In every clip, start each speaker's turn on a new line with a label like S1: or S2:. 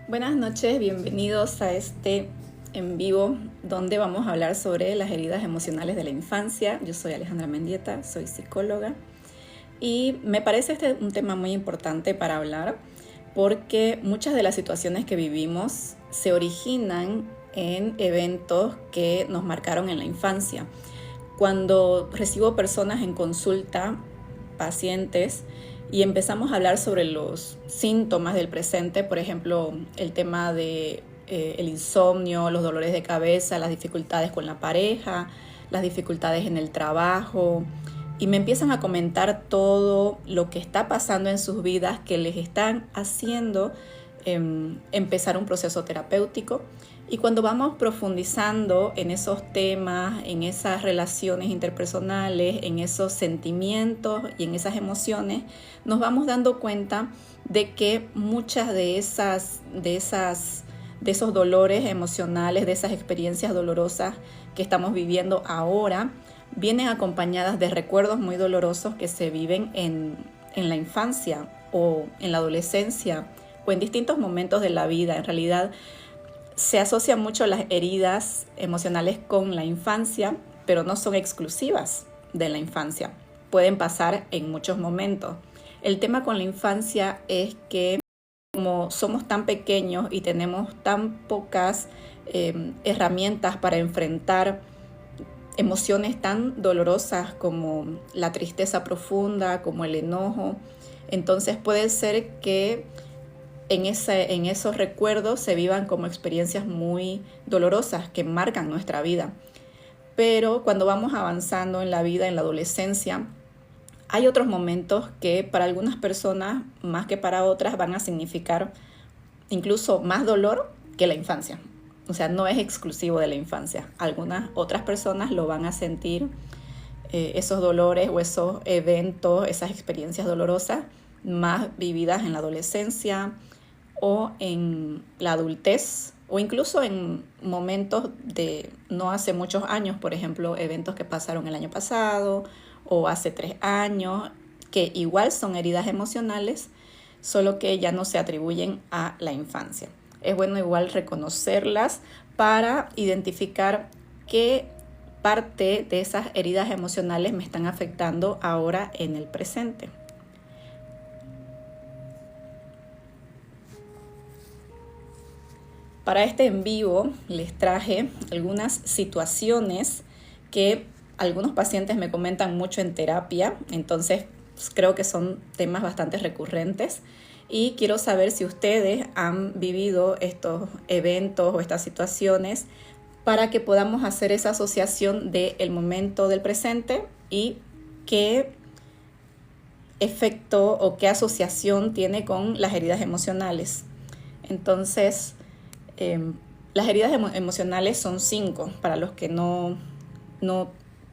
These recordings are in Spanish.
S1: Buenas noches, bienvenidos a este en vivo donde vamos a hablar sobre las heridas emocionales de la infancia. Yo soy Alejandra Mendieta, soy psicóloga y me parece un tema muy importante para hablar porque muchas de las situaciones que vivimos se originan en eventos que nos marcaron en la infancia. Cuando recibo personas en consulta, pacientes, y empezamos a hablar sobre los síntomas del presente, por ejemplo, el tema de el insomnio, los dolores de cabeza, las dificultades con la pareja, las dificultades en el trabajo, y me empiezan a comentar todo lo que está pasando en sus vidas que les están haciendo empezar un proceso terapéutico. Y cuando vamos profundizando en esos temas, en esas relaciones interpersonales, en esos sentimientos y en esas emociones, nos vamos dando cuenta de que muchas de esos dolores emocionales, de esas experiencias dolorosas que estamos viviendo ahora, vienen acompañadas de recuerdos muy dolorosos que se viven en la infancia o en la adolescencia o en distintos momentos de la vida. En realidad, se asocian mucho las heridas emocionales con la infancia, pero no son exclusivas de la infancia. Pueden pasar en muchos momentos. El tema con la infancia es que como somos tan pequeños y tenemos tan pocas herramientas para enfrentar emociones tan dolorosas como la tristeza profunda, como el enojo, entonces puede ser que en esos recuerdos se vivan como experiencias muy dolorosas que marcan nuestra vida. Pero cuando vamos avanzando en la vida, en la adolescencia, hay otros momentos que para algunas personas, más que para otras, van a significar incluso más dolor que la infancia. O sea, no es exclusivo de la infancia. Algunas otras personas lo van a sentir, esos dolores o esos eventos, esas experiencias dolorosas, más vividas en la adolescencia o en la adultez, o incluso en momentos de no hace muchos años, por ejemplo, eventos que pasaron el año pasado o hace 3 años, que igual son heridas emocionales, solo que ya no se atribuyen a la infancia. Es bueno igual reconocerlas para identificar qué parte de esas heridas emocionales me están afectando ahora en el presente. Para este en vivo les traje algunas situaciones que algunos pacientes me comentan mucho en terapia, entonces creo que son temas bastante recurrentes y quiero saber si ustedes han vivido estos eventos o estas situaciones para que podamos hacer esa asociación del momento del presente y qué efecto o qué asociación tiene con las heridas emocionales. Entonces, las heridas emocionales son 5, para los que no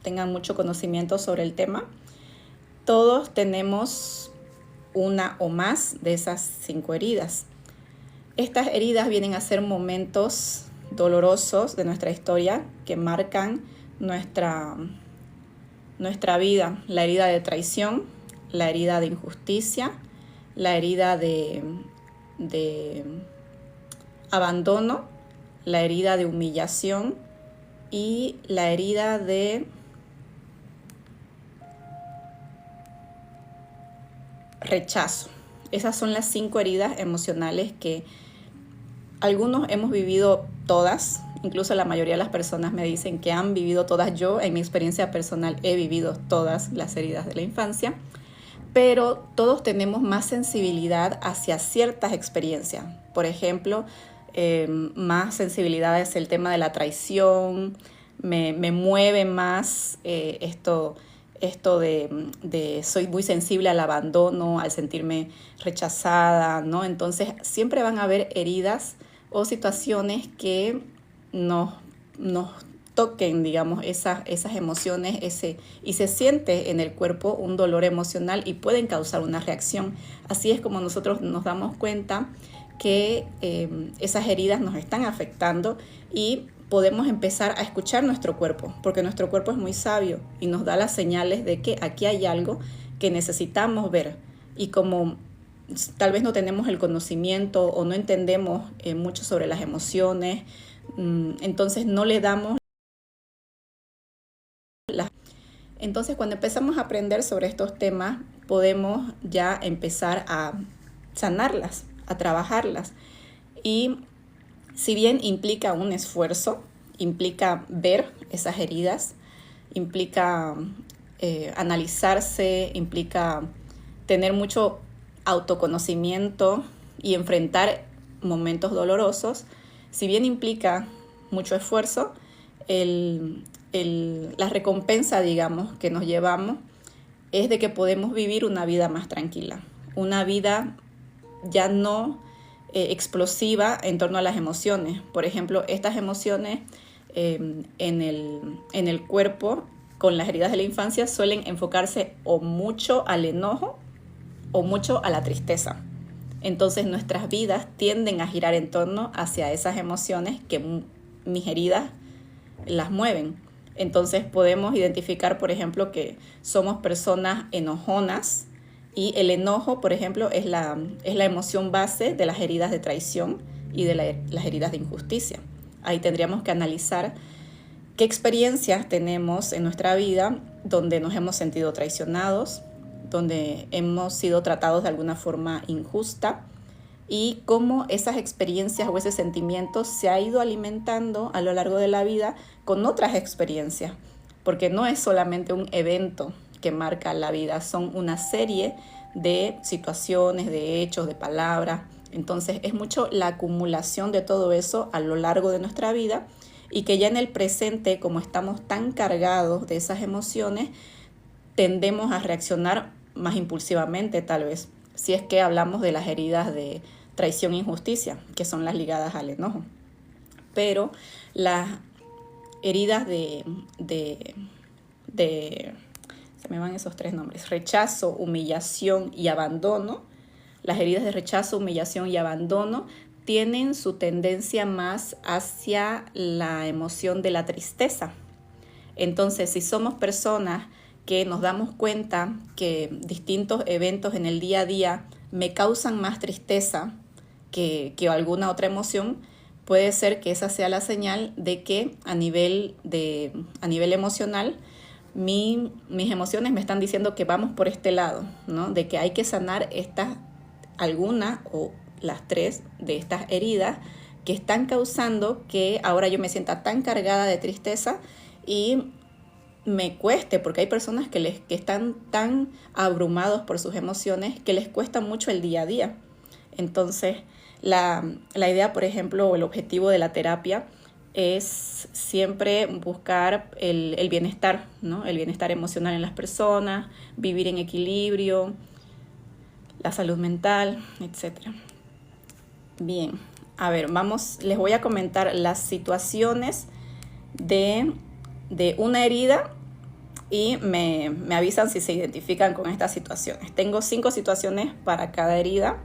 S1: tengan mucho conocimiento sobre el tema. Todos tenemos una o más de esas 5 heridas. Estas heridas vienen a ser momentos dolorosos de nuestra historia que marcan nuestra vida. La herida de traición, la herida de injusticia, la herida de abandono, la herida de humillación y la herida de rechazo. Esas son las 5 heridas emocionales que algunos hemos vivido todas, incluso la mayoría de las personas me dicen que han vivido todas. Yo, en mi experiencia personal, he vivido todas las heridas de la infancia, pero todos tenemos más sensibilidad hacia ciertas experiencias. Por ejemplo, más sensibilidad es el tema de la traición, me mueve más esto de soy muy sensible al abandono, al sentirme rechazada, ¿no? Entonces siempre van a haber heridas o situaciones que nos toquen, digamos, esas emociones, y se siente en el cuerpo un dolor emocional y pueden causar una reacción. Así es como nosotros nos damos cuenta que esas heridas nos están afectando y podemos empezar a escuchar nuestro cuerpo, porque nuestro cuerpo es muy sabio y nos da las señales de que aquí hay algo que necesitamos ver. Y como tal vez no tenemos el conocimiento o no entendemos mucho sobre las emociones, entonces no le damos las... Entonces, cuando empezamos a aprender sobre estos temas, podemos ya empezar a sanarlas, a trabajarlas. Y si bien implica un esfuerzo, implica ver esas heridas, implica analizarse, implica tener mucho autoconocimiento y enfrentar momentos dolorosos, si bien implica mucho esfuerzo, la recompensa, digamos, que nos llevamos es de que podemos vivir una vida más tranquila, una vida ya no explosiva en torno a las emociones. Por ejemplo, estas emociones en el cuerpo, con las heridas de la infancia, suelen enfocarse o mucho al enojo o mucho a la tristeza. Entonces nuestras vidas tienden a girar en torno hacia esas emociones que mis heridas las mueven. Entonces podemos identificar, por ejemplo, que somos personas enojonas, y el enojo, por ejemplo, es la emoción base de las heridas de traición y de las heridas de injusticia. Ahí tendríamos que analizar qué experiencias tenemos en nuestra vida donde nos hemos sentido traicionados, donde hemos sido tratados de alguna forma injusta, y cómo esas experiencias o ese sentimiento se ha ido alimentando a lo largo de la vida con otras experiencias, porque no es solamente un evento que marca la vida, son una serie de situaciones, de hechos, de palabras. Entonces es mucho la acumulación de todo eso a lo largo de nuestra vida, y que ya en el presente, como estamos tan cargados de esas emociones, tendemos a reaccionar más impulsivamente, tal vez, si es que hablamos de las heridas de traición e injusticia, que son las ligadas al enojo. Pero las heridas se me van esos tres nombres: rechazo, humillación y abandono. Las heridas de rechazo, humillación y abandono tienen su tendencia más hacia la emoción de la tristeza. Entonces, si somos personas que nos damos cuenta que distintos eventos en el día a día me causan más tristeza que alguna otra emoción, puede ser que esa sea la señal de que a nivel emocional mis emociones me están diciendo que vamos por este lado, ¿no? De que hay que sanar alguna o las tres de estas heridas que están causando que ahora yo me sienta tan cargada de tristeza y me cueste, porque hay personas que están tan abrumados por sus emociones que les cuesta mucho el día a día. Entonces, la idea, por ejemplo, o el objetivo de la terapia es siempre buscar el bienestar, ¿no? El bienestar emocional en las personas, vivir en equilibrio, la salud mental, etc. Bien, a ver, les voy a comentar las situaciones de una herida y me avisan si se identifican con estas situaciones. Tengo 5 situaciones para cada herida.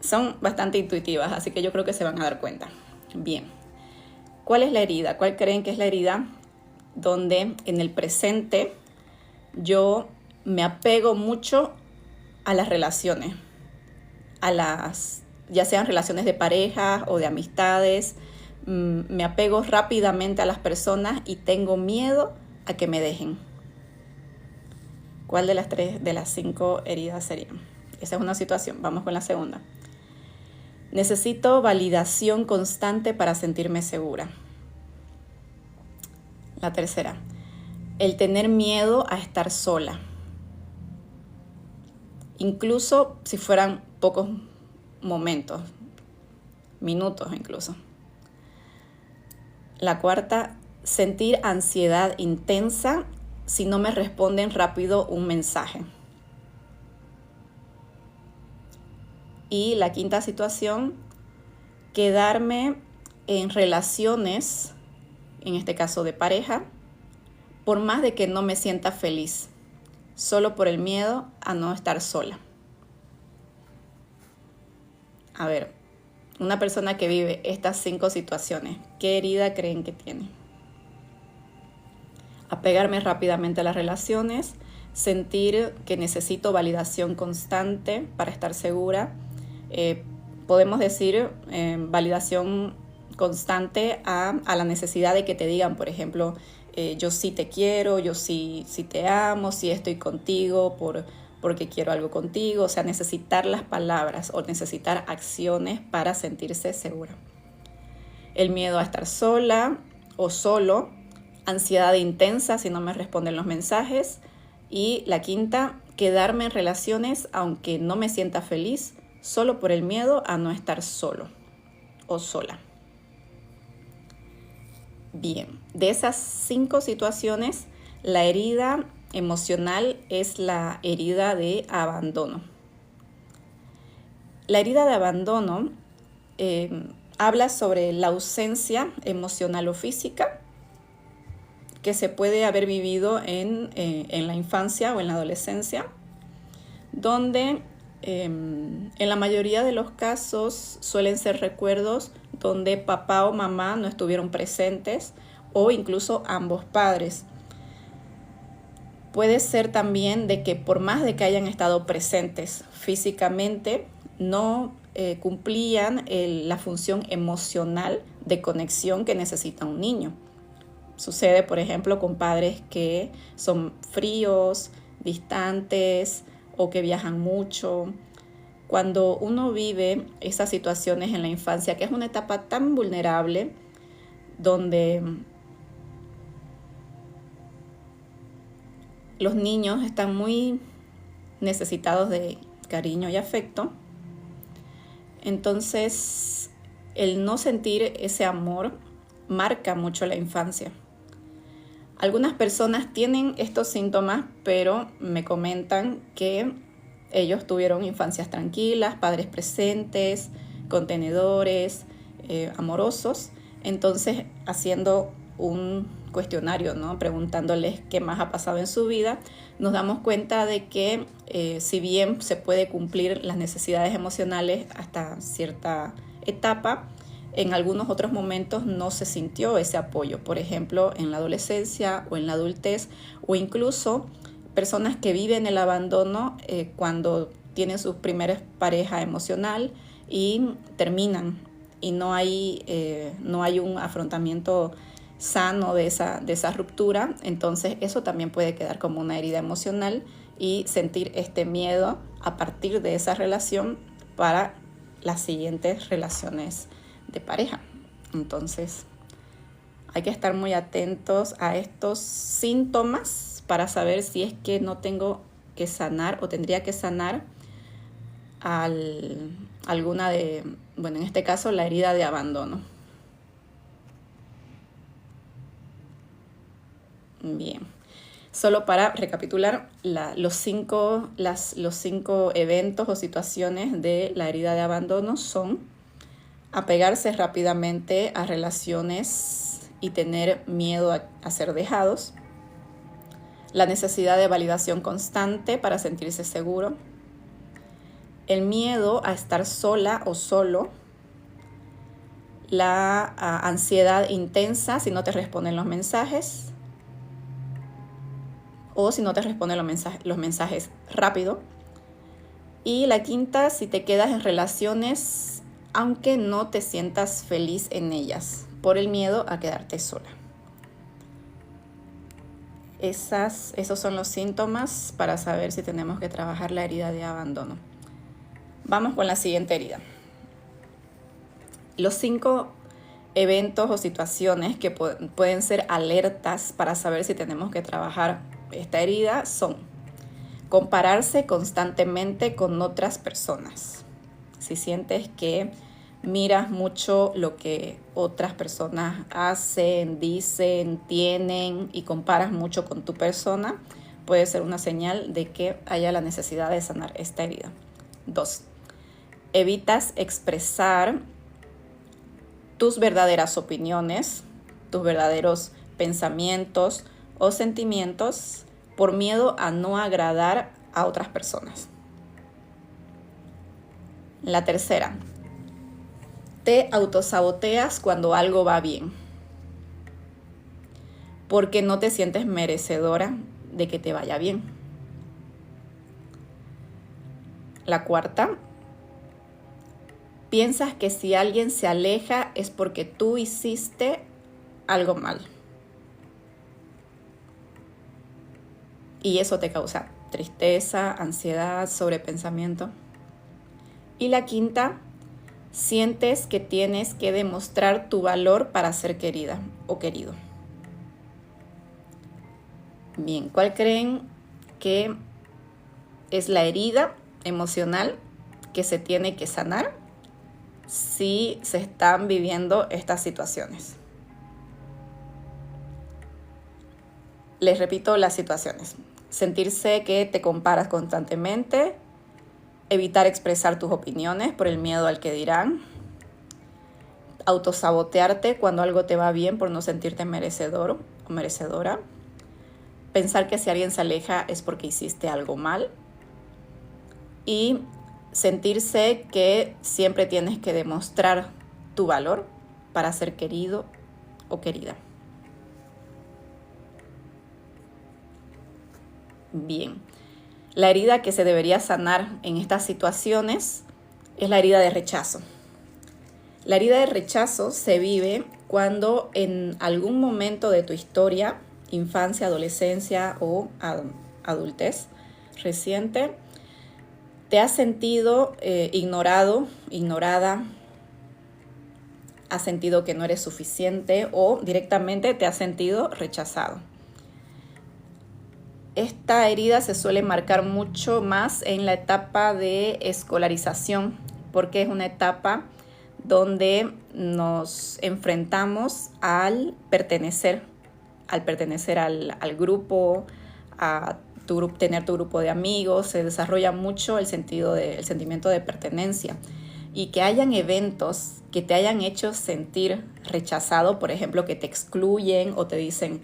S1: Son bastante intuitivas, así que yo creo que se van a dar cuenta. Bien, ¿cuál es la herida? ¿Cuál creen que es la herida donde en el presente yo me apego mucho a las relaciones? Ya sean relaciones de pareja o de amistades, me apego rápidamente a las personas y tengo miedo a que me dejen. ¿Cuál de las 5 heridas serían? Esa es una situación. Vamos con la segunda. Necesito validación constante para sentirme segura. La tercera, el tener miedo a estar sola, incluso si fueran pocos momentos, minutos incluso. La cuarta, sentir ansiedad intensa si no me responden rápido un mensaje. Y la quinta situación, quedarme en relaciones, en este caso de pareja, por más de que no me sienta feliz, solo por el miedo a no estar sola. A ver, una persona que vive estas 5 situaciones, ¿qué herida creen que tiene? Apegarme rápidamente a las relaciones, sentir que necesito validación constante para estar segura. Podemos decir validación constante a la necesidad de que te digan, por ejemplo, yo sí te quiero, yo sí te amo, sí estoy contigo porque quiero algo contigo. O sea, necesitar las palabras o necesitar acciones para sentirse segura. El miedo a estar sola o solo, ansiedad intensa si no me responden los mensajes. Y la quinta, quedarme en relaciones aunque no me sienta feliz, solo por el miedo a no estar solo o sola. Bien, de esas 5 situaciones, la herida emocional es la herida de abandono. La herida de abandono habla sobre la ausencia emocional o física que se puede haber vivido en la infancia o en la adolescencia, donde en la mayoría de los casos suelen ser recuerdos donde papá o mamá no estuvieron presentes o incluso ambos padres. Puede ser también de que por más de que hayan estado presentes físicamente, no cumplían la función emocional de conexión que necesita un niño. Sucede, por ejemplo, con padres que son fríos, distantes o que viajan mucho. Cuando uno vive esas situaciones en la infancia, que es una etapa tan vulnerable, donde los niños están muy necesitados de cariño y afecto, entonces el no sentir ese amor marca mucho la infancia. Algunas personas tienen estos síntomas, pero me comentan que ellos tuvieron infancias tranquilas, padres presentes, contenedores, amorosos. Entonces, haciendo un cuestionario, ¿no? Preguntándoles qué más ha pasado en su vida, nos damos cuenta de que si bien se puede cumplir las necesidades emocionales hasta cierta etapa, en algunos otros momentos no se sintió ese apoyo. Por ejemplo, en la adolescencia o en la adultez, o incluso personas que viven el abandono cuando tienen su primera pareja emocional y terminan, y no hay un afrontamiento sano de esa ruptura. Entonces eso también puede quedar como una herida emocional y sentir este miedo a partir de esa relación para las siguientes relaciones de pareja. Entonces hay que estar muy atentos a estos síntomas para saber si es que no tengo que sanar o tendría que sanar alguna de, bueno, en este caso la herida de abandono. Bien, solo para recapitular, los cinco eventos o situaciones de la herida de abandono son apegarse rápidamente a relaciones y tener miedo a ser dejados, la necesidad de validación constante para sentirse seguro, el miedo a estar sola o solo, la ansiedad intensa si no te responden los mensajes o si no te responden los mensajes rápido, y la quinta, si te quedas en relaciones aunque no te sientas feliz en ellas por el miedo a quedarte sola. Esos son los síntomas para saber si tenemos que trabajar la herida de abandono. Vamos con la siguiente herida. Los 5 eventos o situaciones que pueden ser alertas para saber si tenemos que trabajar esta herida son: compararse constantemente con otras personas. Si sientes que miras mucho lo que otras personas hacen, dicen, tienen y comparas mucho con tu persona, puede ser una señal de que haya la necesidad de sanar esta herida. 2. Evitas expresar tus verdaderas opiniones, tus verdaderos pensamientos o sentimientos por miedo a no agradar a otras personas. La tercera, te autosaboteas cuando algo va bien, porque no te sientes merecedora de que te vaya bien. La cuarta, piensas que si alguien se aleja es porque tú hiciste algo mal. Y eso te causa tristeza, ansiedad, sobrepensamiento. Y la quinta, sientes que tienes que demostrar tu valor para ser querida o querido. Bien, ¿cuál creen que es la herida emocional que se tiene que sanar si se están viviendo estas situaciones? Les repito las situaciones. Sentirse que te comparas constantemente, evitar expresar tus opiniones por el miedo al que dirán, autosabotearte cuando algo te va bien por no sentirte merecedor o merecedora, pensar que si alguien se aleja es porque hiciste algo mal y sentirse que siempre tienes que demostrar tu valor para ser querido o querida. Bien, la herida que se debería sanar en estas situaciones es la herida de rechazo. La herida de rechazo se vive cuando en algún momento de tu historia, infancia, adolescencia o adultez reciente, te has sentido ignorado, ignorada, has sentido que no eres suficiente o directamente te has sentido rechazado. Esta herida se suele marcar mucho más en la etapa de escolarización, porque es una etapa donde nos enfrentamos al pertenecer al grupo, a tener tu grupo de amigos. Se desarrolla mucho el sentimiento de pertenencia. Y que hayan eventos que te hayan hecho sentir rechazado, por ejemplo, que te excluyen o te dicen...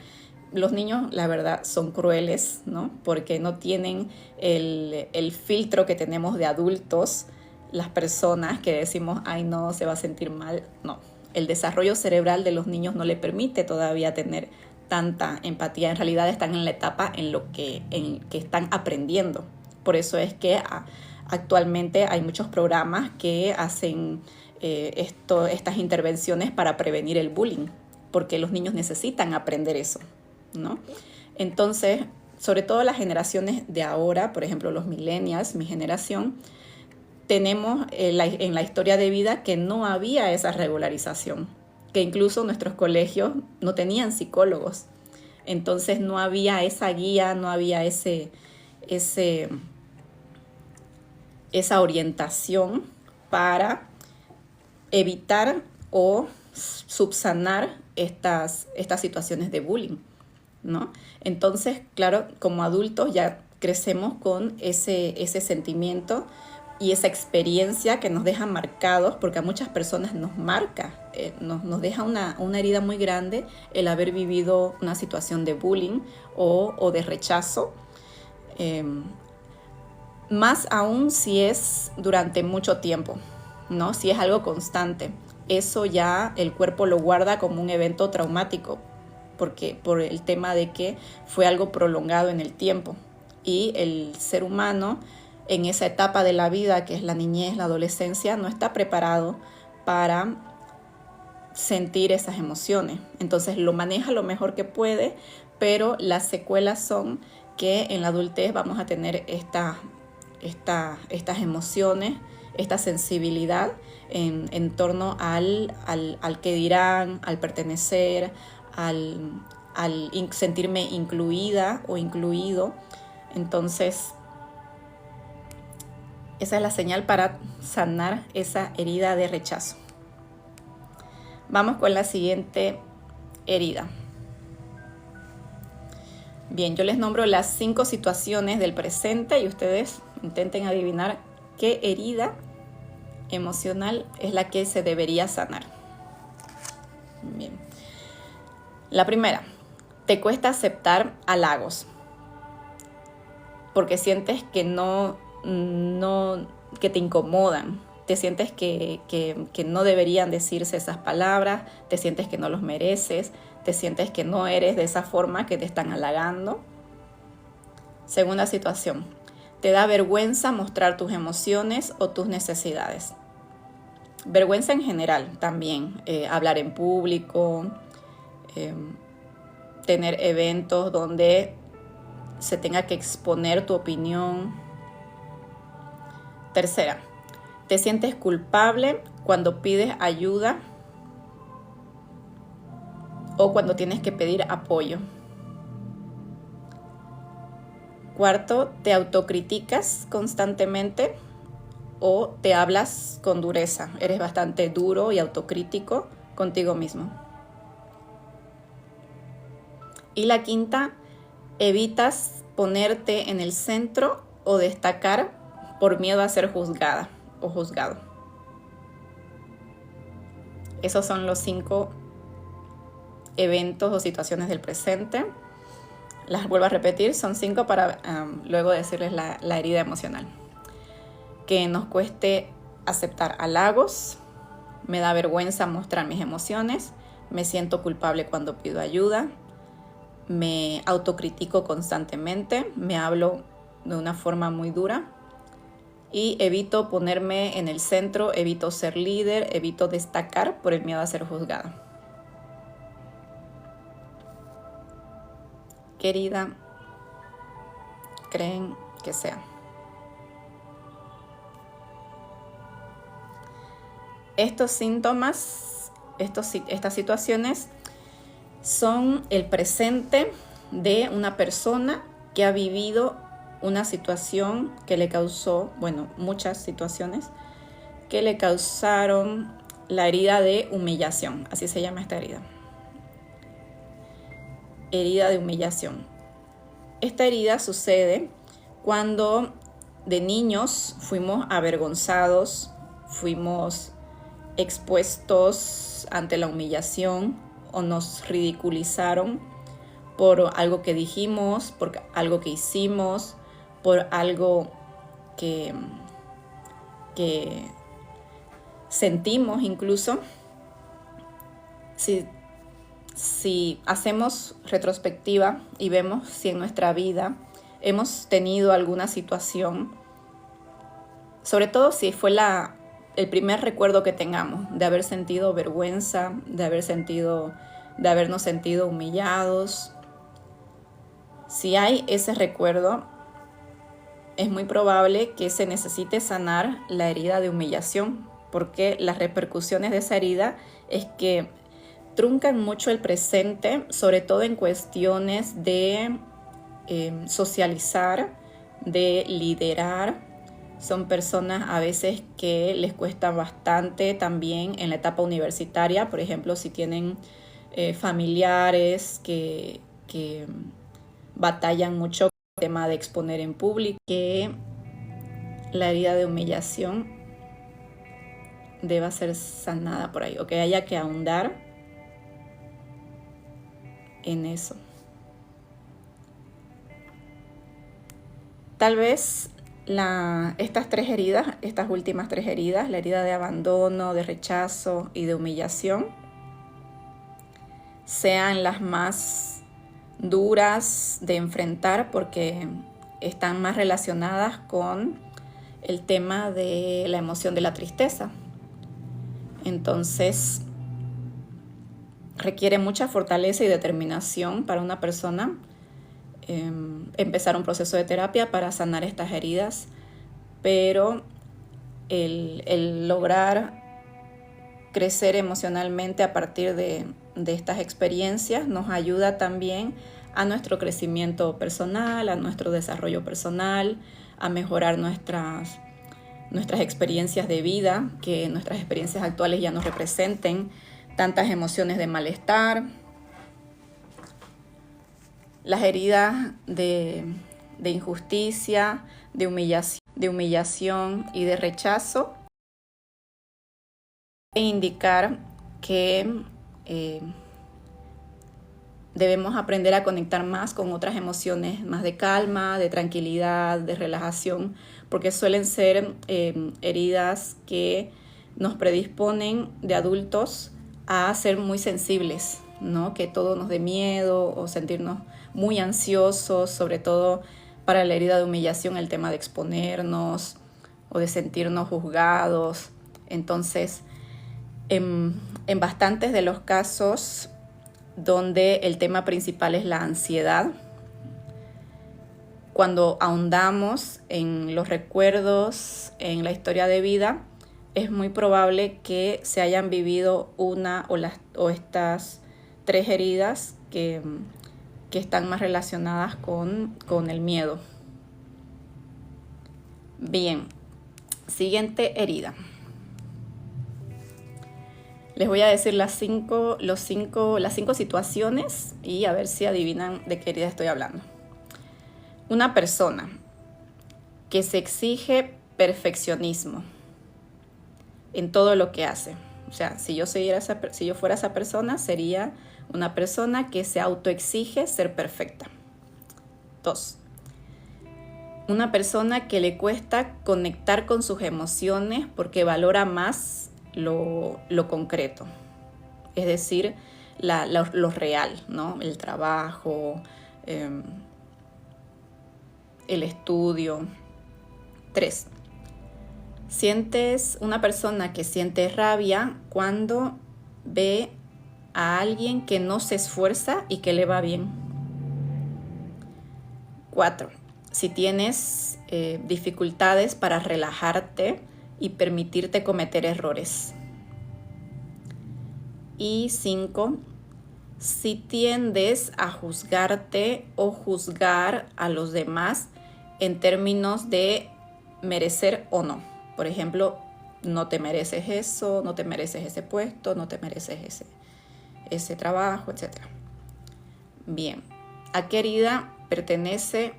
S1: Los niños, la verdad, son crueles, ¿no? Porque no tienen el filtro que tenemos de adultos, las personas que decimos, ay, no, se va a sentir mal. No, el desarrollo cerebral de los niños no le permite todavía tener tanta empatía. En realidad están en la etapa en que están aprendiendo. Por eso es que actualmente hay muchos programas que hacen estas intervenciones para prevenir el bullying, porque los niños necesitan aprender eso, ¿no? Entonces, sobre todo las generaciones de ahora, por ejemplo los millennials, mi generación, tenemos en la historia de vida que no había esa regularización, que incluso nuestros colegios no tenían psicólogos, entonces no había esa guía, no había esa orientación para evitar o subsanar estas situaciones de bullying, ¿no? Entonces, claro, como adultos ya crecemos con ese sentimiento y esa experiencia que nos deja marcados, porque a muchas personas nos marca, nos deja una herida muy grande el haber vivido una situación de bullying o de rechazo, más aún si es durante mucho tiempo, ¿no? Si es algo constante, eso ya el cuerpo lo guarda como un evento traumático, porque por el tema de que fue algo prolongado en el tiempo y el ser humano en esa etapa de la vida que es la niñez, la adolescencia, no está preparado para sentir esas emociones. Entonces lo maneja lo mejor que puede, pero las secuelas son que en la adultez vamos a tener estas emociones, esta sensibilidad en torno al que dirán, al pertenecer, al sentirme incluida o incluido. Entonces, esa es la señal para sanar esa herida de rechazo. Vamos con la siguiente herida. Bien, yo les nombro las 5 situaciones del presente y ustedes intenten adivinar qué herida emocional es la que se debería sanar. Bien. La primera, te cuesta aceptar halagos porque sientes que que te incomodan, te sientes que no deberían decirse esas palabras, te sientes que no los mereces, te sientes que no eres de esa forma que te están halagando. Segunda situación, Te da vergüenza mostrar tus emociones o tus necesidades. Vergüenza en general también, hablar en público, tener eventos donde se tenga que exponer tu opinión. Tercera, te sientes culpable cuando pides ayuda o cuando tienes que pedir apoyo. Cuarto, te autocriticas constantemente o te hablas con dureza. Eres bastante duro y autocrítico contigo mismo. Y la quinta, evitas ponerte en el centro o destacar por miedo a ser juzgada o juzgado. Esos son los 5 eventos o situaciones del presente. Las vuelvo a repetir, son 5 para luego decirles la herida emocional. Que nos cueste aceptar halagos, me da vergüenza mostrar mis emociones, me siento culpable cuando pido ayuda, me autocritico constantemente, me hablo de una forma muy dura y evito ponerme en el centro, evito ser líder, evito destacar por el miedo a ser juzgada. ¿Qué herida creen que sea? Estos síntomas, estas situaciones son el presente de una persona que ha vivido una situación que le causó, muchas situaciones que le causaron la herida de humillación, así se llama esta herida. Herida de humillación. Esta herida sucede cuando de niños fuimos avergonzados, fuimos expuestos ante la humillación o nos ridiculizaron por algo que dijimos, por algo que hicimos, por algo que sentimos incluso. Si hacemos retrospectiva y vemos si en nuestra vida hemos tenido alguna situación, sobre todo si fue el primer recuerdo que tengamos de haber sentido vergüenza, de habernos sentido humillados. Si hay ese recuerdo, es muy probable que se necesite sanar la herida de humillación, porque las repercusiones de esa herida es que truncan mucho el presente, sobre todo en cuestiones de socializar, de liderar. Son personas a veces que les cuesta bastante también en la etapa universitaria, por ejemplo, si tienen familiares que batallan mucho con el tema de exponer en público, que la herida de humillación deba ser sanada por ahí, o que haya que ahondar en eso. Tal vez estas últimas 3 heridas, la herida de abandono, de rechazo y de humillación, sean las más duras de enfrentar porque están más relacionadas con el tema de la emoción de la tristeza. Entonces, requiere mucha fortaleza y determinación para una persona empezar un proceso de terapia para sanar estas heridas, pero el lograr crecer emocionalmente a partir de estas experiencias nos ayuda también a nuestro crecimiento personal, a nuestro desarrollo personal, a mejorar nuestras experiencias de vida, que nuestras experiencias actuales ya no representen tantas emociones de malestar. Las heridas de injusticia, de humillación y de rechazo indicar que debemos aprender a conectar más con otras emociones más de calma, de tranquilidad, de relajación, porque suelen ser heridas que nos predisponen de adultos a ser muy sensibles, ¿no? Que todo nos dé miedo o sentirnos muy ansiosos, sobre todo Para la herida de humillación, el tema de exponernos o de sentirnos juzgados. Entonces, en bastantes de los casos donde el tema principal es la ansiedad, cuando ahondamos en los recuerdos, en la historia de vida, es muy probable que se hayan vivido una o estas 3 heridas que están más relacionadas con el miedo. Bien, siguiente herida. Les voy a decir las 5 situaciones y a ver si adivinan de qué herida estoy hablando. Una persona que se exige perfeccionismo en todo lo que hace. O sea, si yo fuera esa persona, sería una persona que se autoexige ser perfecta. 2. Una persona que le cuesta conectar con sus emociones porque valora más lo concreto. Es decir, lo real, ¿no? El trabajo, el estudio. 3. Sientes una persona que siente rabia cuando ve a alguien que no se esfuerza y que le va bien. 4. Si tienes dificultades para relajarte y permitirte cometer errores. Y 5. Si tiendes a juzgarte o juzgar a los demás en términos de merecer o no. Por ejemplo, no te mereces eso, no te mereces ese puesto, no te mereces ese trabajo, etc. Bien, ¿a qué herida pertenece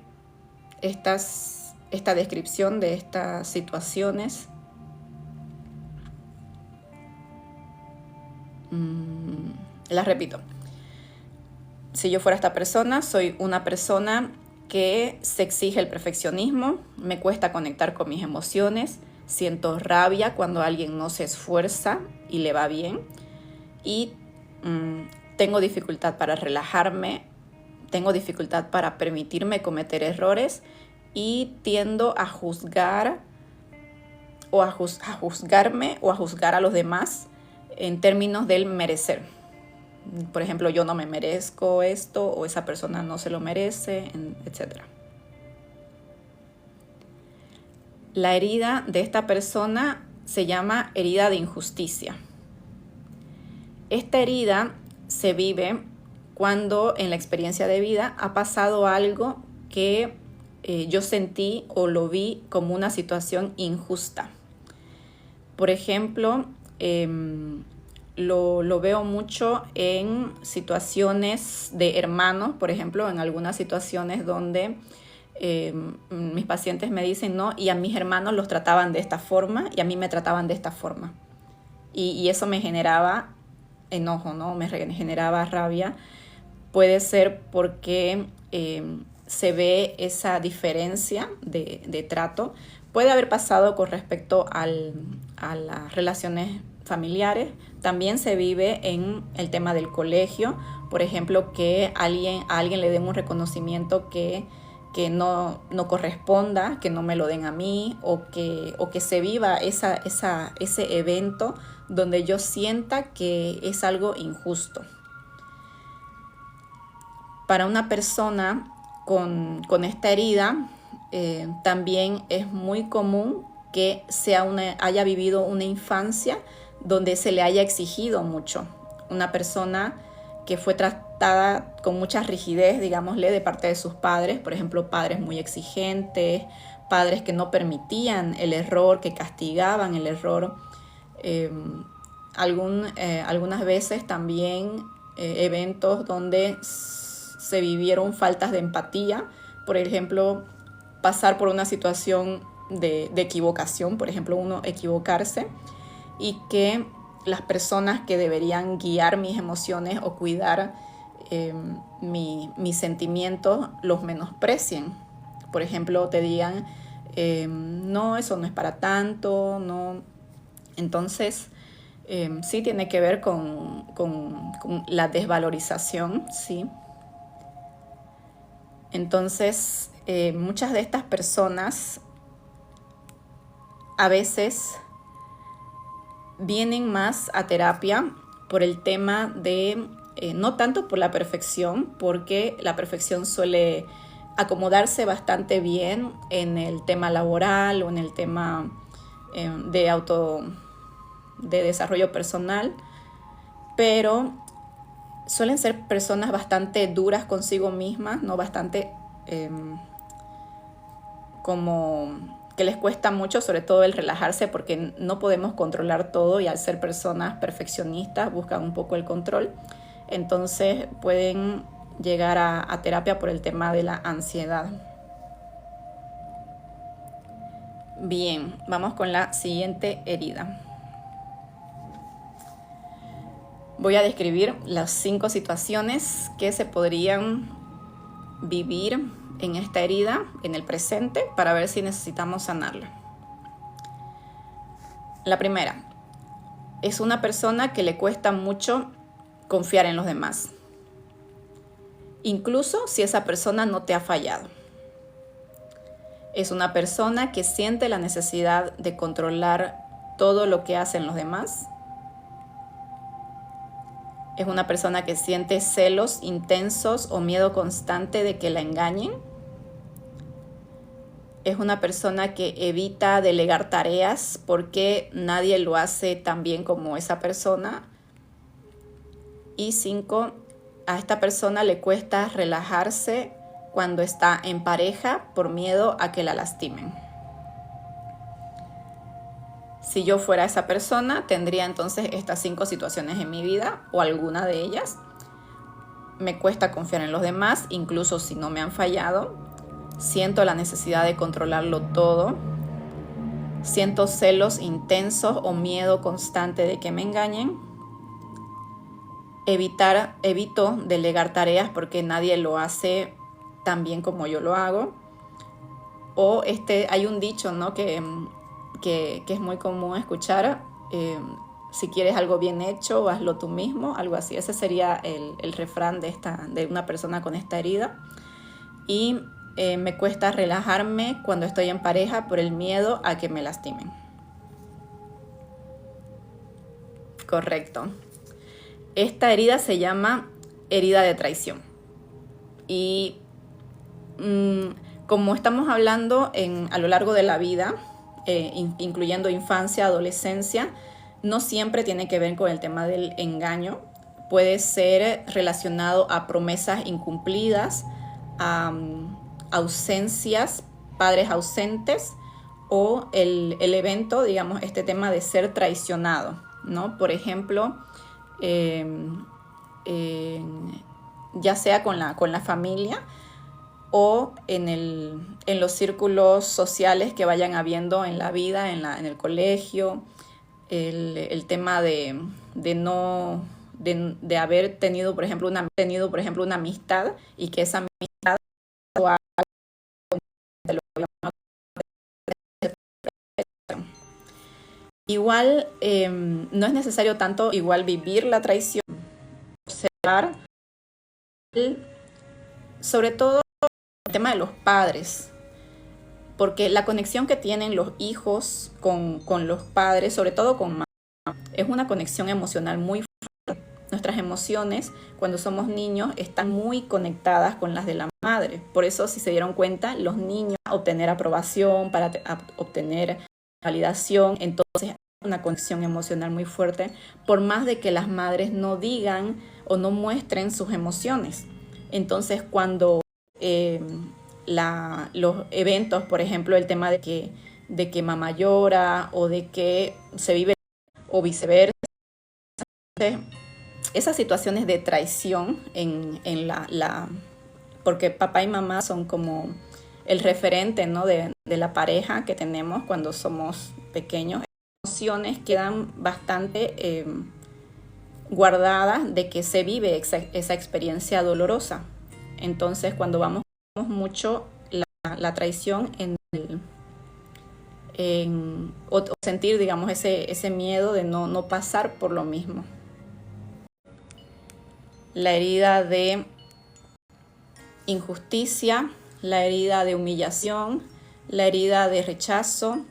S1: esta descripción de estas situaciones? Las repito. Si yo fuera esta persona, soy una persona que se exige el perfeccionismo, me cuesta conectar con mis emociones, siento rabia cuando alguien no se esfuerza y le va bien y tengo dificultad para relajarme, tengo dificultad para permitirme cometer errores y tiendo a juzgar o a juzgarme o a juzgar a los demás en términos del merecer. Por ejemplo, yo no me merezco esto o esa persona no se lo merece, etc. La herida de esta persona se llama herida de injusticia. Esta herida se vive cuando en la experiencia de vida ha pasado algo que yo sentí o lo vi como una situación injusta. Por ejemplo, lo veo mucho en situaciones de hermanos, por ejemplo, en algunas situaciones donde mis pacientes me dicen, no, y a mis hermanos los trataban de esta forma y a mí me trataban de esta forma. Y eso me generaba enojo, ¿no? Me generaba rabia. Puede ser porque se ve esa diferencia de trato. Puede haber pasado con respecto a las relaciones familiares. También se vive en el tema del colegio. Por ejemplo, que a alguien le den un reconocimiento que no corresponda, que no me lo den a mí, o que se viva ese evento donde yo sienta que es algo injusto. Para una persona con esta herida, también es muy común que haya vivido una infancia donde se le haya exigido mucho. Una persona que fue tratada con mucha rigidez, digámosle, de parte de sus padres, por ejemplo, padres muy exigentes, padres que no permitían el error, que castigaban el error. Algunas veces también eventos donde se vivieron faltas de empatía, por ejemplo, pasar por una situación de equivocación, por ejemplo, uno equivocarse, y que las personas que deberían guiar mis emociones o cuidar mis sentimientos los menosprecien. Por ejemplo, te digan, no, eso no es para tanto, no. Entonces, sí tiene que ver con la desvalorización, ¿sí? Entonces, muchas de estas personas a veces vienen más a terapia por el tema de, no tanto por la perfección, porque la perfección suele acomodarse bastante bien en el tema laboral o en el tema de desarrollo personal, pero suelen ser personas bastante duras consigo mismas, ¿no? Bastante como que les cuesta mucho, sobre todo el relajarse, porque no podemos controlar todo y al ser personas perfeccionistas buscan un poco el control. Entonces pueden llegar a terapia por el tema de la ansiedad. Bien, vamos con la siguiente herida. Voy a describir las 5 situaciones que se podrían vivir en esta herida en el presente para ver si necesitamos sanarla. La primera, es una persona que le cuesta mucho confiar en los demás, incluso si esa persona no te ha fallado. Es una persona que siente la necesidad de controlar todo lo que hacen los demás. Es una persona que siente celos intensos o miedo constante de que la engañen. Es una persona que evita delegar tareas porque nadie lo hace tan bien como esa persona. Y 5, a esta persona le cuesta relajarse cuando está en pareja por miedo a que la lastimen. Si yo fuera esa persona, tendría entonces estas 5 situaciones en mi vida o alguna de ellas. Me cuesta confiar en los demás, incluso si no me han fallado. Siento la necesidad de controlarlo todo. Siento celos intensos o miedo constante de que me engañen. Evito delegar tareas porque nadie lo hace tan bien como yo lo hago. O hay un dicho, ¿no? que es muy común escuchar, si quieres algo bien hecho, hazlo tú mismo, algo así. Ese sería el refrán de una persona con esta herida. Y me cuesta relajarme cuando estoy en pareja por el miedo a que me lastimen. Correcto. Esta herida se llama herida de traición. Y como estamos hablando a lo largo de la vida, incluyendo infancia, adolescencia, no siempre tiene que ver con el tema del engaño. Puede ser relacionado a promesas incumplidas, a ausencias, padres ausentes, o el evento, digamos, este tema de ser traicionado, ¿no? Por ejemplo, ya sea con la familia o en los círculos sociales que vayan habiendo en la vida, en el colegio, el tema de haber tenido, por ejemplo, una amistad y que esa amistad igual no es necesario tanto igual vivir la traición, observar, sobre todo el tema de los padres, porque la conexión que tienen los hijos con los padres, sobre todo con mamá, es una conexión emocional muy fuerte. Nuestras emociones cuando somos niños están muy conectadas con las de la madre. Por eso, si se dieron cuenta, los niños obtener aprobación, para obtener validación, entonces hay una conexión emocional muy fuerte, por más de que las madres no digan o no muestren sus emociones. Entonces, cuando los eventos, por ejemplo, el tema de que mamá llora o de que se vive o viceversa, esas situaciones de traición porque papá y mamá son como el referente, ¿no? de la pareja que tenemos cuando somos pequeños. Las emociones quedan bastante guardadas de que se vive esa experiencia dolorosa. Entonces, cuando vamos mucho la traición o sentir, digamos, ese miedo de no pasar por lo mismo. La herida de injusticia, la herida de humillación, la herida de rechazo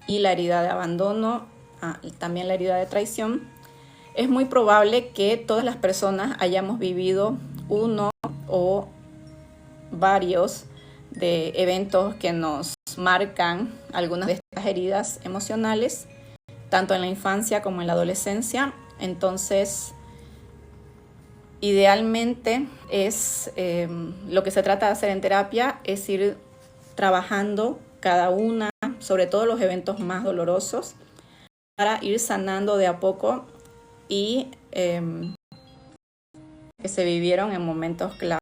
S1: y la herida de abandono, y también la herida de traición, es muy probable que todas las personas hayamos vivido uno o varios de eventos que nos marcan algunas de estas heridas emocionales, tanto en la infancia como en la adolescencia. Entonces, idealmente lo que se trata de hacer en terapia es ir trabajando cada una, sobre todo los eventos más dolorosos, para ir sanando de a poco y que se vivieron en momentos clave.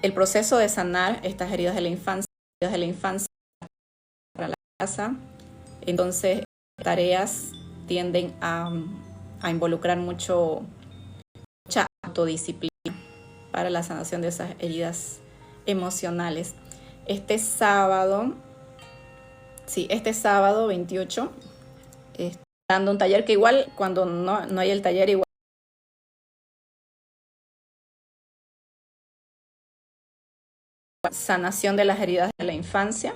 S1: El proceso de sanar estas heridas de la infancia para la casa, entonces tareas tienden a involucrar mucha autodisciplina para la sanación de esas heridas emocionales. Este sábado 28, dando un taller que igual cuando no hay el taller, igual sanación de las heridas de la infancia,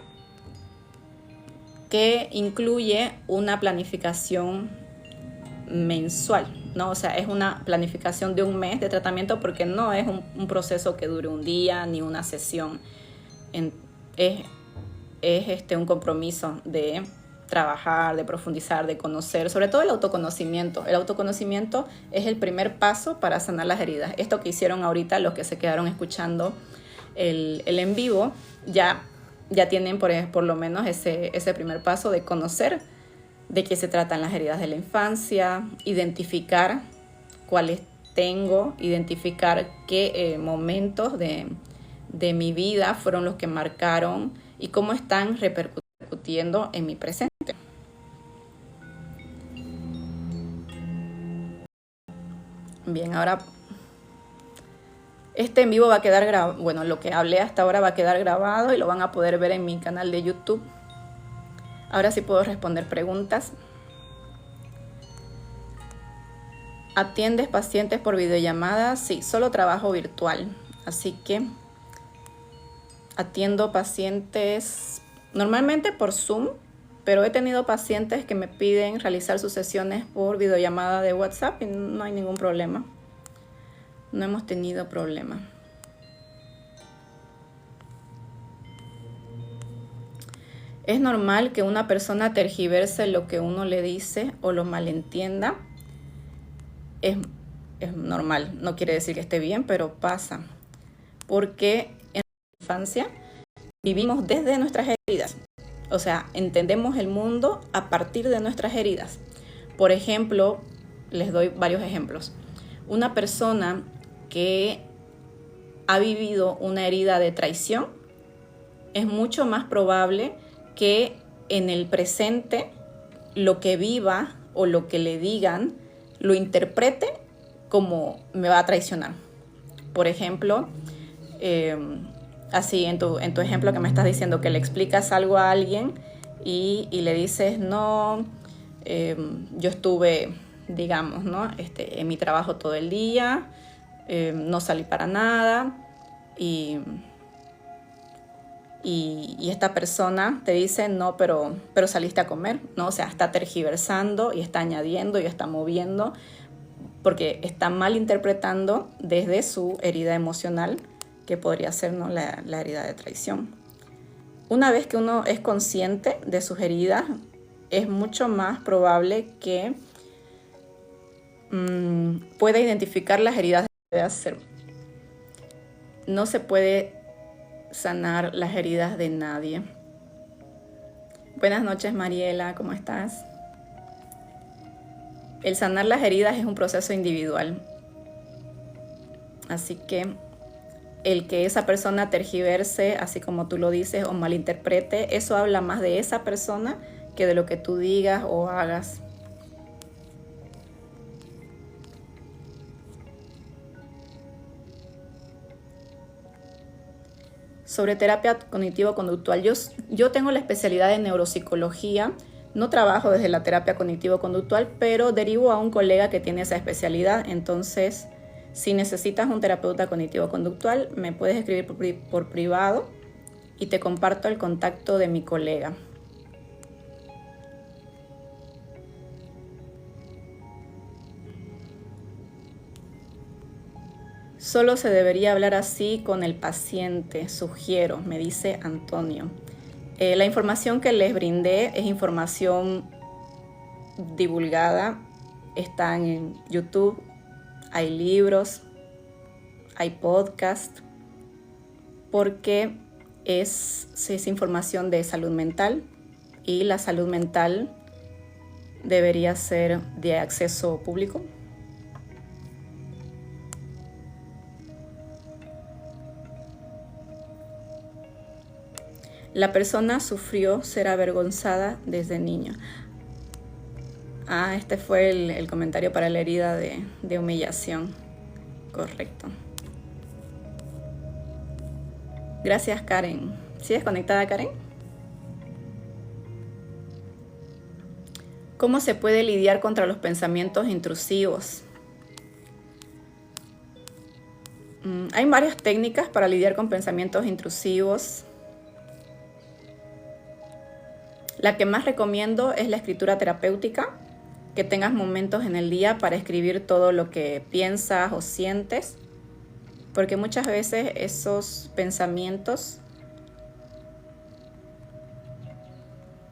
S1: que incluye una planificación mensual, ¿no? O sea, es una planificación de un mes de tratamiento, porque no es un proceso que dure un día ni una sesión. Es un compromiso de trabajar, de profundizar, de conocer, sobre todo el autoconocimiento. El autoconocimiento es el primer paso para sanar las heridas. Esto que hicieron ahorita los que se quedaron escuchando el en vivo, ya tienen por lo menos ese primer paso de conocer de qué se tratan las heridas de la infancia, identificar cuáles tengo, identificar qué momentos de mi vida fueron los que marcaron y cómo están repercutiendo en mi presente. Bien, ahora este en vivo va a quedar grabado. Bueno, lo que hablé hasta ahora va a quedar grabado y lo van a poder ver en mi canal de YouTube. Ahora sí puedo responder preguntas. ¿Atiendes pacientes por videollamada? Sí, solo trabajo virtual. Así que atiendo pacientes normalmente por Zoom, pero he tenido pacientes que me piden realizar sus sesiones por videollamada de WhatsApp y no hay ningún problema. No hemos tenido problema. ¿Es normal que una persona tergiverse lo que uno le dice o lo malentienda? Es normal, no quiere decir que esté bien, pero pasa. Porque en la infancia vivimos desde nuestras heridas. O sea, entendemos el mundo a partir de nuestras heridas. Por ejemplo, les doy varios ejemplos. Una persona que ha vivido una herida de traición, es mucho más probable que en el presente lo que viva o lo que le digan lo interprete como me va a traicionar. Por ejemplo, así en tu ejemplo que me estás diciendo, que le explicas algo a alguien y le dices, no, yo estuve, digamos, ¿no? En mi trabajo todo el día, no salí para nada y esta persona te dice, no, pero saliste a comer, ¿no? O sea, está tergiversando y está añadiendo y está moviendo porque está mal interpretando desde su herida emocional, que podría ser, ¿no?, la herida de traición. Una vez que uno es consciente de sus heridas, es mucho más probable que pueda identificar las heridas que puede hacer. No se puede sanar las heridas de nadie. Buenas noches, Mariela, ¿cómo estás? El sanar las heridas es un proceso individual. Así que el que esa persona tergiverse, así como tú lo dices, o malinterprete, eso habla más de esa persona que de lo que tú digas o hagas. Sobre terapia cognitivo-conductual, yo tengo la especialidad en neuropsicología. No trabajo desde la terapia cognitivo-conductual, pero derivo a un colega que tiene esa especialidad. Entonces, Si necesitas un terapeuta cognitivo-conductual, me puedes escribir por privado y te comparto el contacto de mi colega. Solo se debería hablar así con el paciente, sugiero, me dice Antonio. La información que les brindé es información divulgada, están en YouTube, hay libros, hay podcast, porque es información de salud mental y la salud mental debería ser de acceso público. La persona sufrió ser avergonzada desde niño. Este fue el comentario para la herida de humillación. Correcto. Gracias, Karen. ¿Sigues conectada, Karen? ¿Cómo se puede lidiar contra los pensamientos intrusivos? Hay varias técnicas para lidiar con pensamientos intrusivos. La que más recomiendo es la escritura terapéutica, que tengas momentos en el día para escribir todo lo que piensas o sientes, porque muchas veces esos pensamientos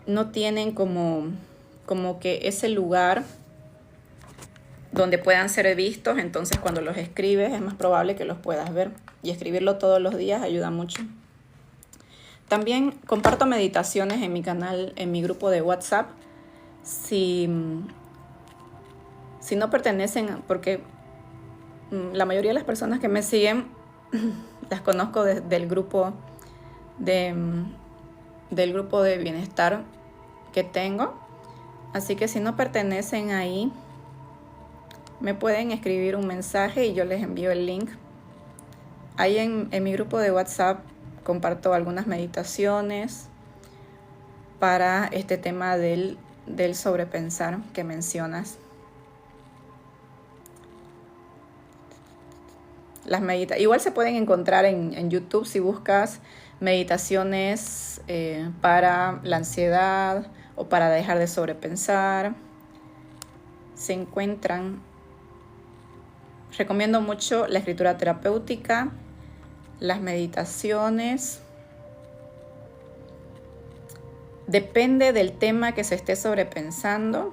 S1: no tienen como que ese lugar donde puedan ser vistos, entonces cuando los escribes es más probable que los puedas ver, y escribirlo todos los días ayuda mucho. También comparto meditaciones en mi canal, en mi grupo de WhatsApp. Si no pertenecen, porque la mayoría de las personas que me siguen las conozco del grupo del grupo de bienestar que tengo. Así que si no pertenecen ahí, me pueden escribir un mensaje y yo les envío el link. Ahí en mi grupo de WhatsApp comparto algunas meditaciones para este tema del sobrepensar que mencionas. Igual se pueden encontrar en YouTube si buscas meditaciones para la ansiedad o para dejar de sobrepensar. Se encuentran. Recomiendo mucho la escritura terapéutica, las meditaciones. Depende del tema que se esté sobrepensando.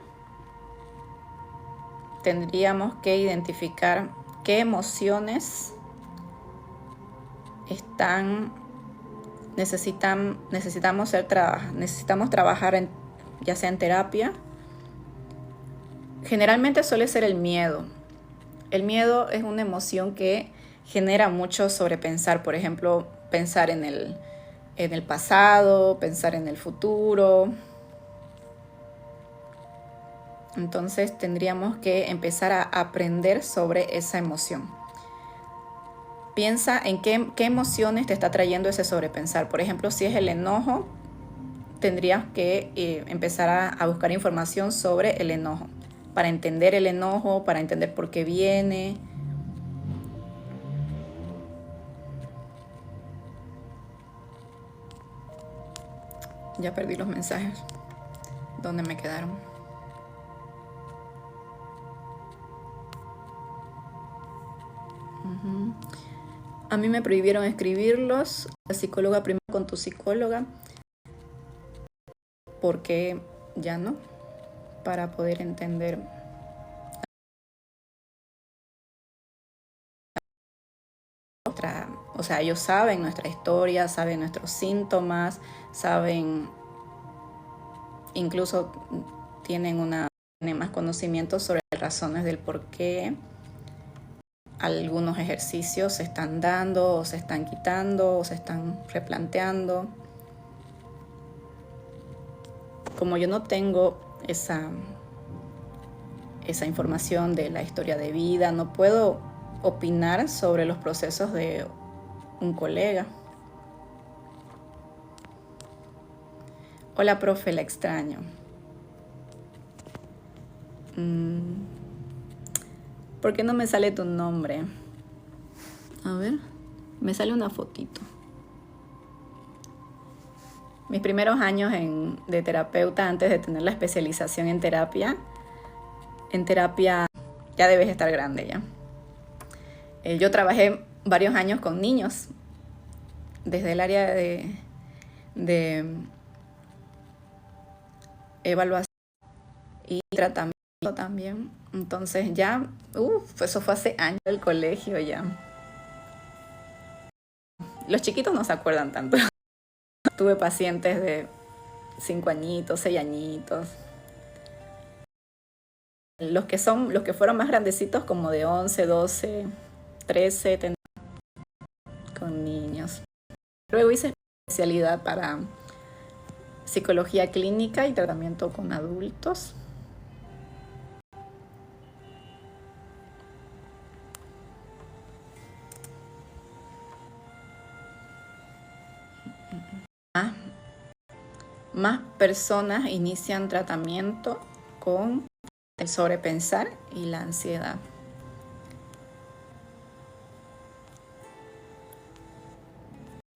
S1: Tendríamos que identificar qué emociones necesitamos trabajar ya sea en terapia. Generalmente suele ser el miedo. El miedo es una emoción que genera mucho sobrepensar. Por ejemplo, pensar en el pasado, pensar en el futuro. Entonces tendríamos que empezar a aprender sobre esa emoción. Piensa en qué emociones te está trayendo ese sobrepensar. Por ejemplo, si es el enojo, tendrías que empezar a buscar información sobre el enojo, para entender el enojo, para entender por qué viene. Ya perdí los mensajes. ¿Dónde me quedaron? A mí me prohibieron escribirlos. La psicóloga, primero con tu psicóloga. Porque ya no, para poder entender. O sea, ellos saben nuestra historia, saben nuestros síntomas, saben, incluso tienen más conocimientos sobre las razones del por qué algunos ejercicios se están dando, o se están quitando, o se están replanteando. Como yo no tengo esa información de la historia de vida, no puedo opinar sobre los procesos de un colega. Hola, profe, la extraño. ¿Por qué no me sale tu nombre? A ver, me sale una fotito. Mis primeros años de terapeuta, antes de tener la especialización en terapia ya debes estar grande ya. Yo trabajé varios años con niños, desde el área de evaluación y tratamiento también. Entonces ya, eso fue hace años del colegio ya. Los chiquitos no se acuerdan tanto. Tuve pacientes de 5 añitos, 6 añitos. Los que fueron más grandecitos, como de 11, 12, 13, con niños. Luego hice especialidad para psicología clínica y tratamiento con adultos. Más personas inician tratamiento con el sobrepensar y la ansiedad.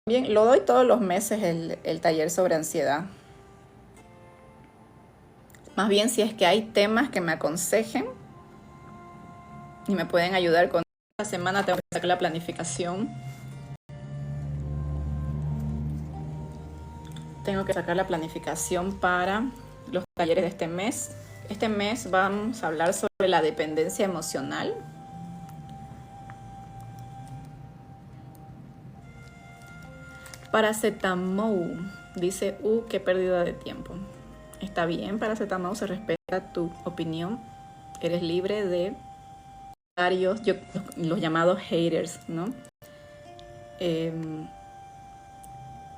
S1: Bien, lo doy todos los meses el taller sobre ansiedad. Más bien, si es que hay temas que me aconsejen y me pueden ayudar con esta semana, tengo que sacar la planificación. Tengo que sacar la planificación para los talleres de este mes. Este mes vamos a hablar sobre la dependencia emocional. Paracetamol, dice, qué pérdida de tiempo. Está bien, Paracetamol, se respeta tu opinión. Eres libre de varios, los llamados haters, ¿no?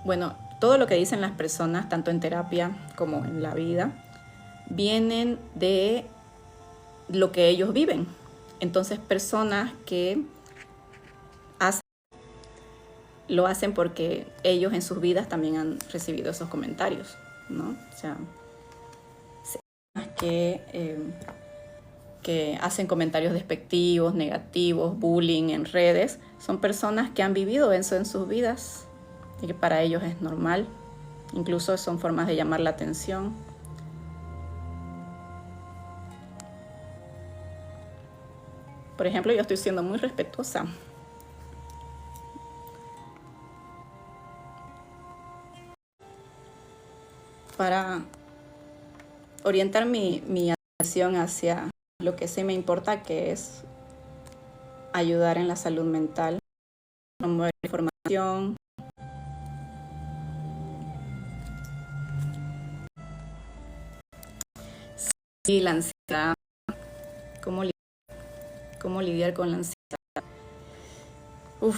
S1: Bueno, todo lo que dicen las personas, tanto en terapia como en la vida, vienen de lo que ellos viven. Entonces, personas que lo hacen porque ellos en sus vidas también han recibido esos comentarios, ¿no? O sea, que hacen comentarios despectivos, negativos, bullying en redes, son personas que han vivido eso en sus vidas y que para ellos es normal. Incluso son formas de llamar la atención. Por ejemplo, yo estoy siendo muy respetuosa. Para orientar mi atención hacia lo que sí me importa, que es ayudar en la salud mental, promover la información. Sí, la ansiedad, cómo lidiar con la ansiedad. El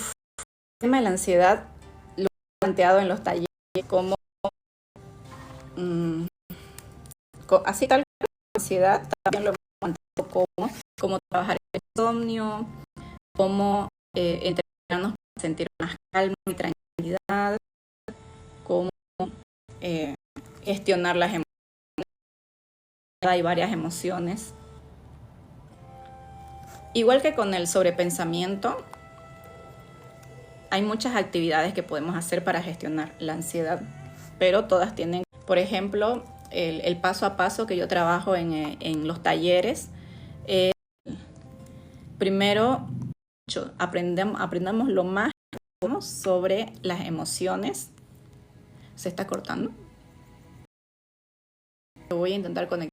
S1: tema de la ansiedad lo he planteado en los talleres como así tal como la ansiedad, también lo hemos planteado cómo trabajar el insomnio, cómo entrenarnos para sentir más calma y tranquilidad, cómo gestionar las emociones. Hay varias emociones. Igual que con el sobrepensamiento, hay muchas actividades que podemos hacer para gestionar la ansiedad, pero todas tienen, por ejemplo, el paso a paso que yo trabajo en los talleres. Primero, aprendamos lo más sobre las emociones. ¿Se está cortando? Voy a intentar conectar.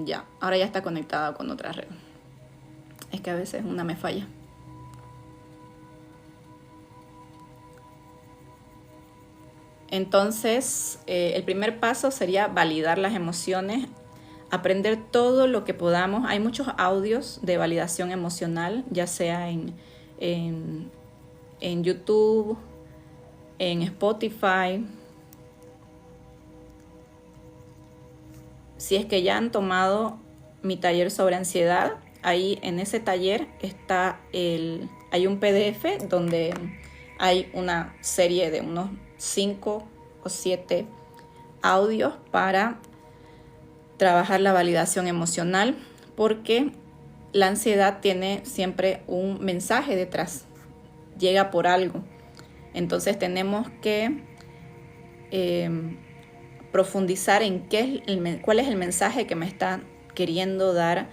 S1: Ya, ahora ya está conectada con otra red. Es que a veces una me falla. Entonces, el primer paso sería validar las emociones, aprender todo lo que podamos. Hay muchos audios de validación emocional, ya sea en YouTube, en Spotify. Si es que ya han tomado mi taller sobre ansiedad, ahí en ese taller hay un PDF donde hay una serie de unos 5 o 7 audios para trabajar la validación emocional, porque la ansiedad tiene siempre un mensaje detrás, llega por algo. Entonces tenemos que profundizar en cuál es el mensaje que me está queriendo dar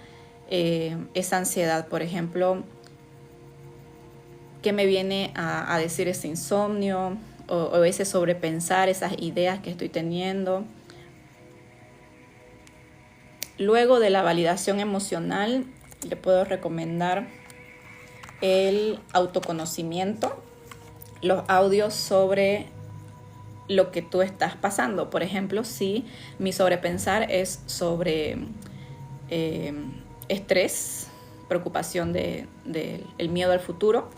S1: esa ansiedad. Por ejemplo, ¿qué me viene a decir ese insomnio o ese sobrepensar esas ideas que estoy teniendo? Luego de la validación emocional, le puedo recomendar el autoconocimiento, los audios sobre lo que tú estás pasando. Por ejemplo, si mi sobrepensar es sobre estrés, preocupación del miedo al futuro,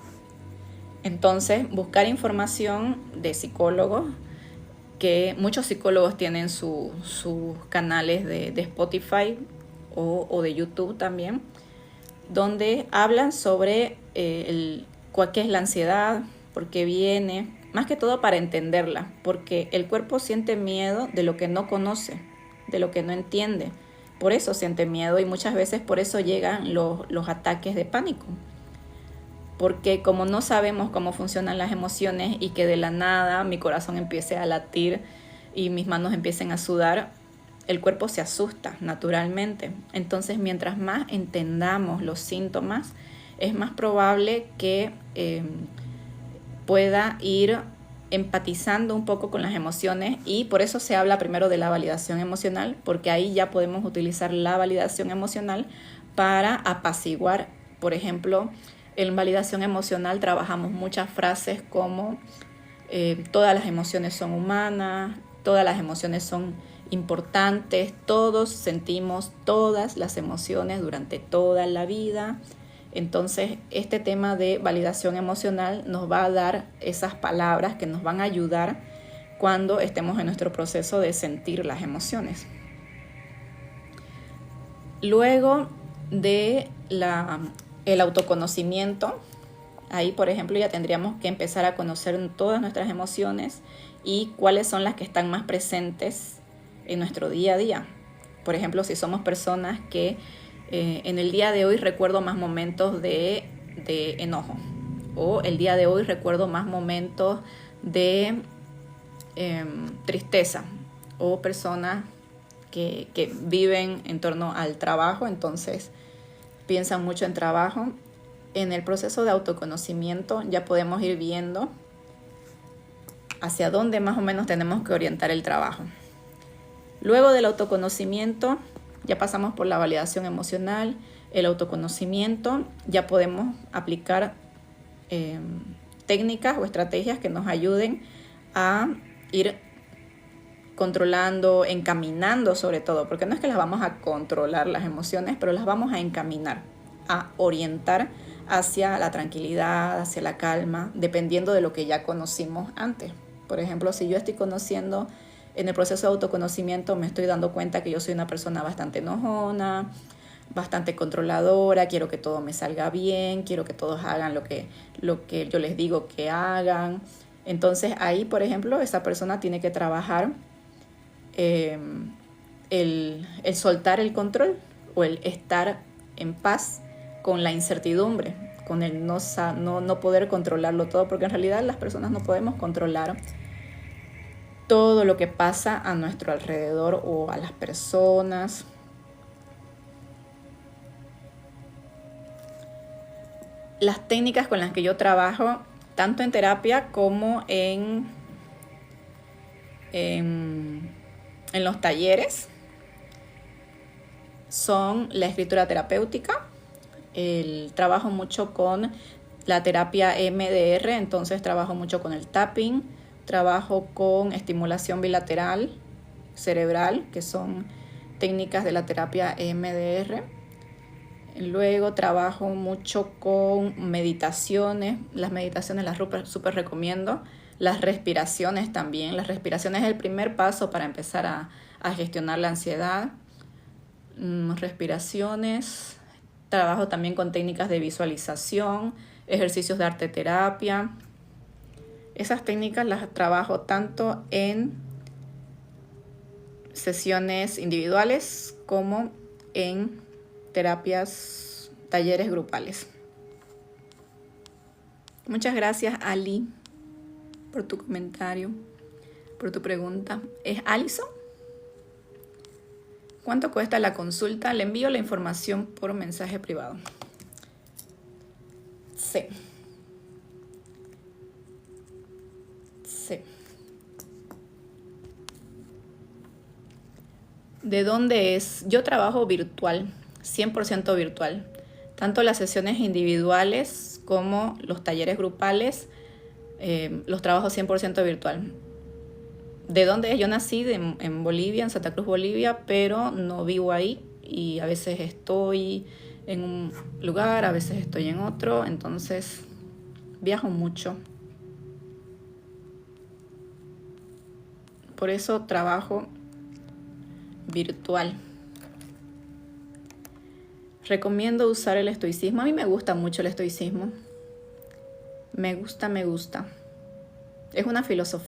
S1: entonces buscar información de psicólogos, que muchos psicólogos tienen sus canales de Spotify o de YouTube también, donde hablan sobre qué es la ansiedad, por qué viene, más que todo para entenderla, porque el cuerpo siente miedo de lo que no conoce, de lo que no entiende. Por eso siente miedo y muchas veces por eso llegan los ataques de pánico. Porque como no sabemos cómo funcionan las emociones y que de la nada mi corazón empiece a latir y mis manos empiecen a sudar, el cuerpo se asusta naturalmente. Entonces, mientras más entendamos los síntomas, es más probable que pueda ir empatizando un poco con las emociones, y por eso se habla primero de la validación emocional, porque ahí ya podemos utilizar la validación emocional para apaciguar. Por ejemplo, en validación emocional trabajamos muchas frases como todas las emociones son humanas, todas las emociones son importantes, todos sentimos todas las emociones durante toda la vida. Entonces, este tema de validación emocional nos va a dar esas palabras que nos van a ayudar cuando estemos en nuestro proceso de sentir las emociones. Luego de el autoconocimiento, ahí, por ejemplo, ya tendríamos que empezar a conocer todas nuestras emociones y cuáles son las que están más presentes en nuestro día a día. Por ejemplo, si somos personas que en el día de hoy recuerdo más momentos de enojo, o el día de hoy recuerdo más momentos de tristeza, o personas que viven en torno al trabajo, entonces piensan mucho en trabajo. En el proceso de autoconocimiento ya podemos ir viendo hacia dónde más o menos tenemos que orientar el trabajo. Luego del autoconocimiento ya pasamos por la validación emocional, el autoconocimiento, ya podemos aplicar técnicas o estrategias que nos ayuden a ir controlando, encaminando sobre todo, porque no es que las vamos a controlar las emociones, pero las vamos a encaminar, a orientar hacia la tranquilidad, hacia la calma, dependiendo de lo que ya conocimos antes. Por ejemplo, si yo estoy conociendo, en el proceso de autoconocimiento me estoy dando cuenta que yo soy una persona bastante enojona, bastante controladora, quiero que todo me salga bien, quiero que todos hagan lo que yo les digo que hagan. Entonces ahí, por ejemplo, esa persona tiene que trabajar el soltar el control, o el estar en paz con la incertidumbre, con el no poder controlarlo todo, porque en realidad las personas no podemos controlar todo lo que pasa a nuestro alrededor o a las personas. Las técnicas con las que yo trabajo, tanto en terapia como en los talleres, son la escritura terapéutica, el trabajo mucho con la terapia EMDR, entonces trabajo mucho con el tapping, trabajo con estimulación bilateral cerebral, que son técnicas de la terapia EMDR. Luego trabajo mucho con meditaciones, las meditaciones las súper recomiendo, las respiraciones también. Las respiraciones es el primer paso para empezar a gestionar la ansiedad. Respiraciones, trabajo también con técnicas de visualización, ejercicios de arte terapia. Esas técnicas las trabajo tanto en sesiones individuales como en terapias, talleres grupales. Muchas gracias, Ali, por tu comentario, por tu pregunta. ¿Es Alison? ¿Cuánto cuesta la consulta? Le envío la información por mensaje privado. Sí. Sí. ¿De dónde es? Yo trabajo virtual, 100% virtual. Tanto las sesiones individuales como los talleres grupales, los trabajo 100% virtual. ¿De dónde es? Yo nací en Bolivia, en Santa Cruz, Bolivia, pero no vivo ahí y a veces estoy en un lugar, a veces estoy en otro, entonces viajo mucho. Por eso trabajo virtual. Recomiendo usar el estoicismo. A mí me gusta mucho el estoicismo. Me gusta. Es una filosofía.